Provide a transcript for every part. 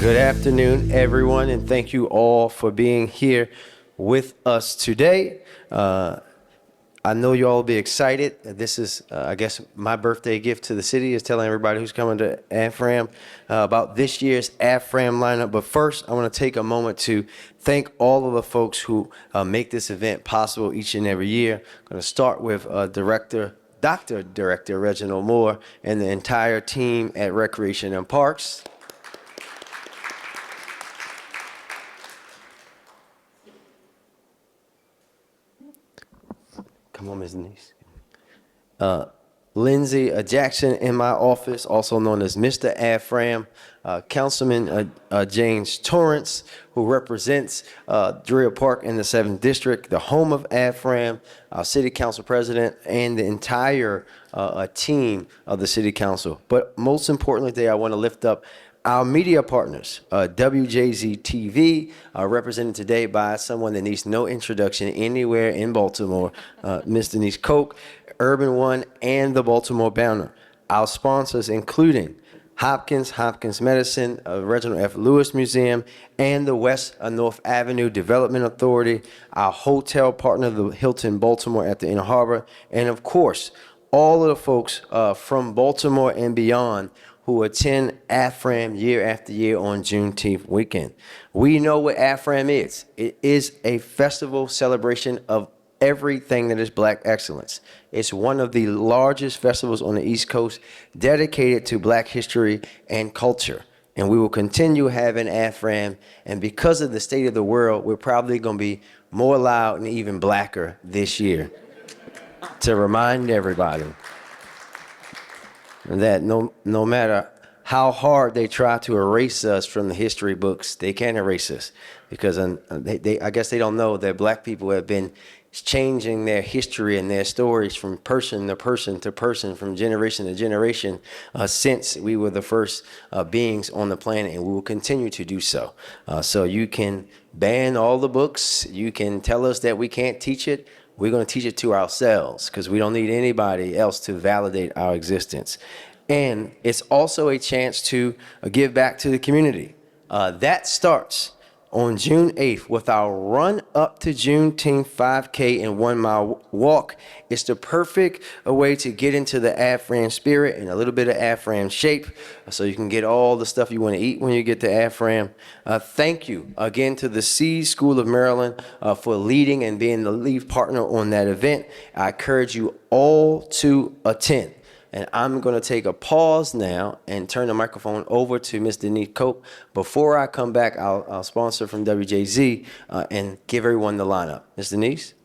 Good afternoon, everyone, and thank you all for being here with us today. I know you all will be excited. This is, I guess, my birthday gift to the city is telling everybody who's coming to AFRAM about this year's AFRAM lineup. But first, I want to take a moment to thank all of the folks who make this event possible each and every year. I'm going to start with Dr. Director Reginald Moore and the entire team at Recreation and Parks. Come on, Ms. Denise. Lindsay Jackson in my office, also known as Mr. AFRAM, Councilman James Torrance, who represents Druid Hill Park in the 7th District, the home of AFRAM, our City Council President, and the entire team of the City Council. But most importantly today, I want to lift up our media partners, WJZ-TV, represented today by someone that needs no introduction anywhere in Baltimore, Ms. Denise Koch, Urban One, and the Baltimore Banner. Our sponsors including Hopkins Medicine, Reginald F. Lewis Museum, and the West North Avenue Development Authority, our hotel partner, the Hilton Baltimore at the Inner Harbor, and of course, all of the folks from Baltimore and beyond who attend AFRAM year after year on Juneteenth weekend. We know what AFRAM is. It is a festival celebration of everything that is Black excellence. It's one of the largest festivals on the East Coast dedicated to Black history and culture. And we will continue having AFRAM. And because of the state of the world, we're probably going to be more loud and even blacker this year to remind everybody that no matter how hard they try to erase us from the history books, they can't erase us because I guess they don't know that Black people have been changing their history and their stories from person to person to person, from generation to generation, since we were the first beings on the planet, and we will continue to do so. So you can ban all the books, you can tell us that we can't teach it. We're going to teach it to ourselves because we don't need anybody else to validate our existence. And it's also a chance to give back to the community. That starts on June 8th with our Run Up to Juneteenth 5K and 1 mile walk. It's the perfect way to get into the AFRAM spirit and a little bit of AFRAM shape so you can get all the stuff you want to eat when you get to AFRAM. Thank you again to the Seed School of Maryland for leading and being the lead partner on that event. I encourage you all to attend. And I'm going to take a pause now and turn the microphone over to Ms. Denise Koch. Before I come back, I'll sponsor from WJZ and give everyone the lineup. Ms. Denise?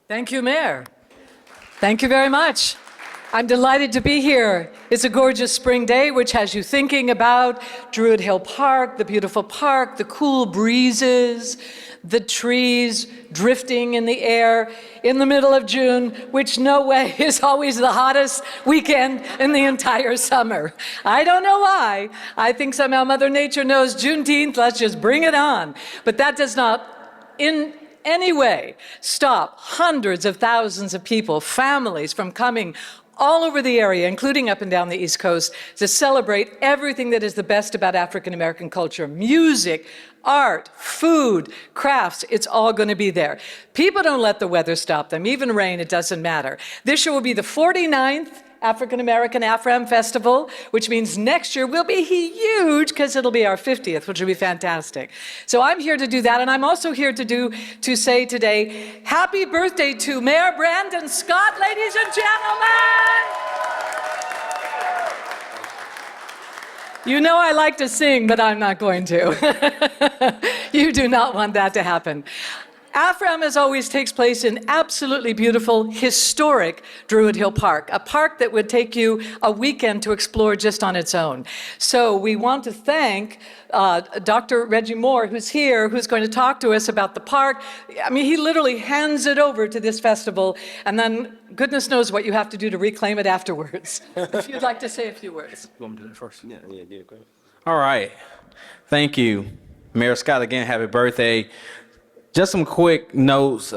Thank you, Mayor. Thank you very much. I'm delighted to be here. It's a gorgeous spring day, which has you thinking about Druid Hill Park, the beautiful park, the cool breezes, the trees drifting in the air in the middle of June, which no way is always the hottest weekend in the entire summer. I don't know why. I think somehow Mother Nature knows Juneteenth, let's just bring it on. But that does not in any way stop hundreds of thousands of people, families from coming all over the area, including up and down the East Coast, to celebrate everything that is the best about African American culture. Music, art, food, crafts, it's all going to be there. People don't let the weather stop them, even rain, it doesn't matter. This year will be the 49th African American AFRAM Festival, which means next year will be huge because it'll be our 50th, which will be fantastic. So I'm here to do that, and I'm also here to say today, happy birthday to Mayor Brandon Scott, ladies and gentlemen! You know I like to sing, but I'm not going to. You do not want that to happen. AFRAM, as always, takes place in absolutely beautiful, historic Druid Hill Park, a park that would take you a weekend to explore just on its own. So we want to thank Dr. Reggie Moore, who's here, who's going to talk to us about the park. I mean, he literally hands it over to this festival, and then goodness knows what you have to do to reclaim it afterwards. If you'd like to say a few words. You want me to do it first? Yeah, go ahead. All right. Thank you. Mayor Scott, again, happy birthday. Just some quick notes.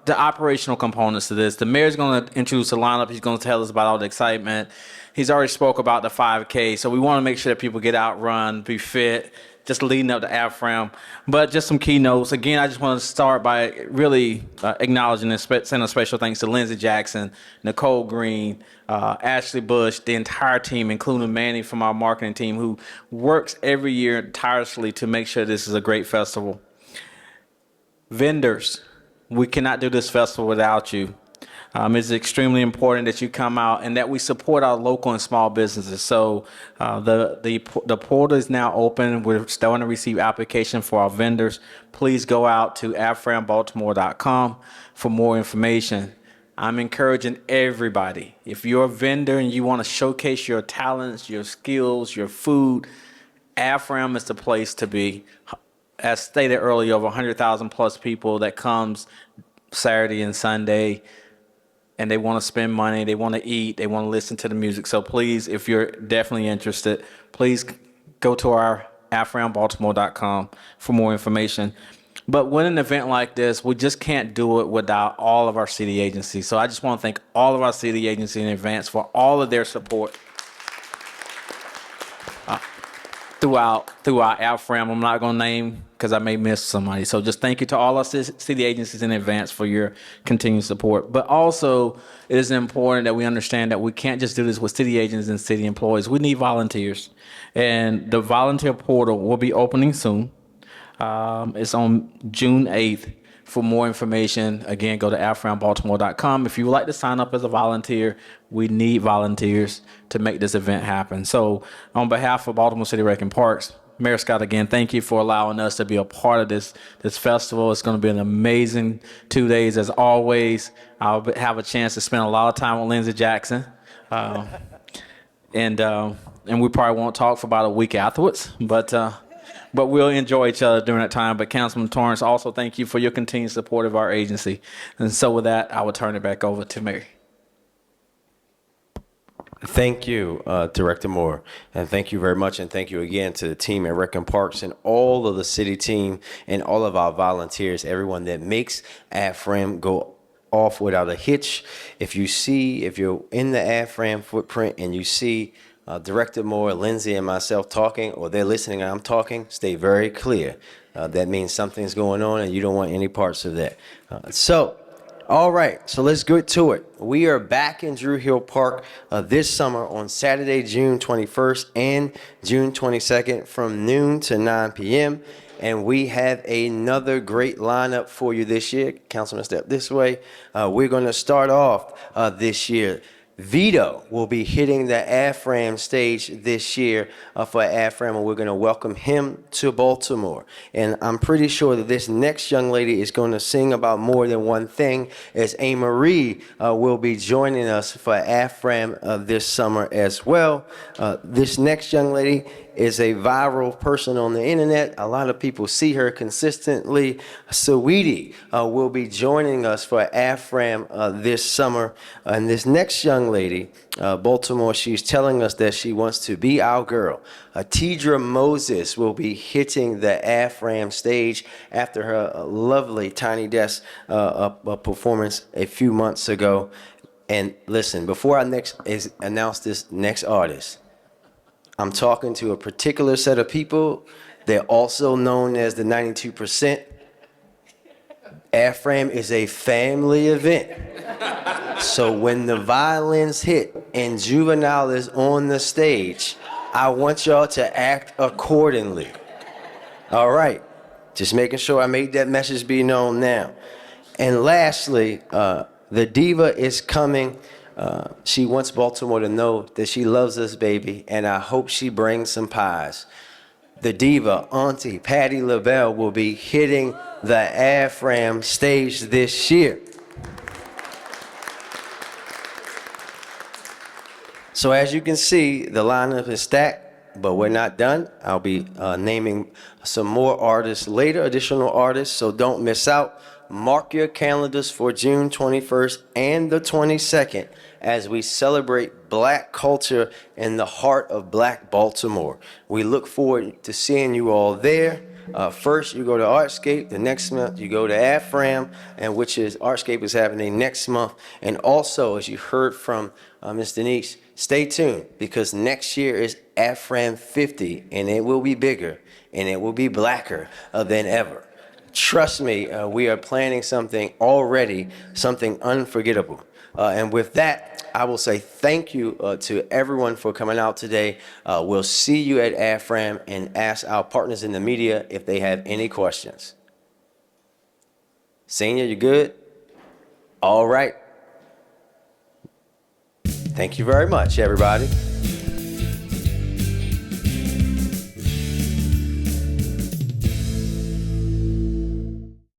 the operational components to this. The mayor's going to introduce the lineup. He's going to tell us about all the excitement. He's already spoke about the 5K, so we want to make sure that people get out, run, be fit, just leading up to AFRAM. But just some keynotes. Again, I just want to start by really acknowledging and sending a special thanks to Lindsey Jackson, Nicole Green, Ashley Bush, the entire team, including Manny from our marketing team, who works every year tirelessly to make sure this is a great festival. Vendors, we cannot do this festival without you. It's extremely important that you come out and that we support our local and small businesses. So the portal is now open. We're starting to receive applications for our vendors. Please go out to aframbaltimore.com for more information. I'm encouraging everybody, if you're a vendor and you want to showcase your talents, your skills, your food, AFRAM is the place to be. As stated earlier, over 100,000 plus people that comes Saturday and Sunday, and they want to spend money, they want to eat, they want to listen to the music. So please, if you're definitely interested, please go to our aframbaltimore.com for more information. But with an event like this, we just can't do it without all of our city agencies. So I just want to thank all of our city agencies in advance for all of their support throughout AFRAM. I'm not going to name because I may miss somebody. So just thank you to all our city agencies in advance for your continued support. But also, it is important that we understand that we can't just do this with city agents and city employees. We need volunteers. And the volunteer portal will be opening soon. It's on June 8th. For more information, again, go to aframbaltimore.com. If you would like to sign up as a volunteer, we need volunteers to make this event happen. So on behalf of Baltimore City Rec and Parks, Mayor Scott, again, thank you for allowing us to be a part of this festival. It's going to be an amazing 2 days as always. I'll have a chance to spend a lot of time with Lindsey Jackson. And we probably won't talk for about a week afterwards, but we'll enjoy each other during that time. But Councilman Torrance, also thank you for your continued support of our agency. And so with that, I will turn it back over to Mary. Thank you, Director Moore, and thank you very much, and thank you again to the team at Rec and Parks and all of the city team and all of our volunteers, everyone that makes AFRAM go off without a hitch. If you're in the AFRAM footprint and you see Director Moore, Lindsey, and myself talking, or they're listening and I'm talking, stay very clear. That means something's going on and you don't want any parts of that. All right, so let's get to it. We are back in Druid Hill Park this summer on Saturday, June 21st and June 22nd from noon to 9 p.m. And we have another great lineup for you this year. Councilman, step this way. We're going to start off this year. Vito will be hitting the AFRAM stage this year for AFRAM, and we're going to welcome him to Baltimore. And I'm pretty sure that this next young lady is going to sing about more than one thing, as A. Marie will be joining us for AFRAM this summer as well. This next young lady is a viral person on the internet. A lot of people see her consistently. Saweetie will be joining us for AFRAM this summer. And this next young lady, Baltimore, she's telling us that she wants to be our girl. Tidra Moses will be hitting the AFRAM stage after her lovely Tiny Desk performance a few months ago. And listen, before I announce this next artist, I'm talking to a particular set of people. They're also known as the 92%. AFRAM is a family event. So when the violins hit and Juvenile is on the stage, I want y'all to act accordingly. All right. Just making sure I made that message be known now. And lastly, the diva is coming. She wants Baltimore to know that she loves us, baby, and I hope she brings some pies. The diva, Auntie Patti LaBelle, will be hitting the AFRAM stage this year. So as you can see, the lineup is stacked, but we're not done. I'll be naming some more artists later, additional artists, so don't miss out. Mark your calendars for June 21st and the 22nd as we celebrate Black culture in the heart of Black Baltimore. We look forward to seeing you all there. First, you go to Artscape. The next month, you go to AFRAM, and which is Artscape is happening next month. And also, as you heard from Ms. Denise, stay tuned because next year is AFRAM 50, and it will be bigger and it will be blacker than ever. Trust me, we are planning something already, something unforgettable. And with that, I will say thank you to everyone for coming out today. We'll see you at AFRAM and ask our partners in the media if they have any questions. Senior, you good? All right. Thank you very much, everybody.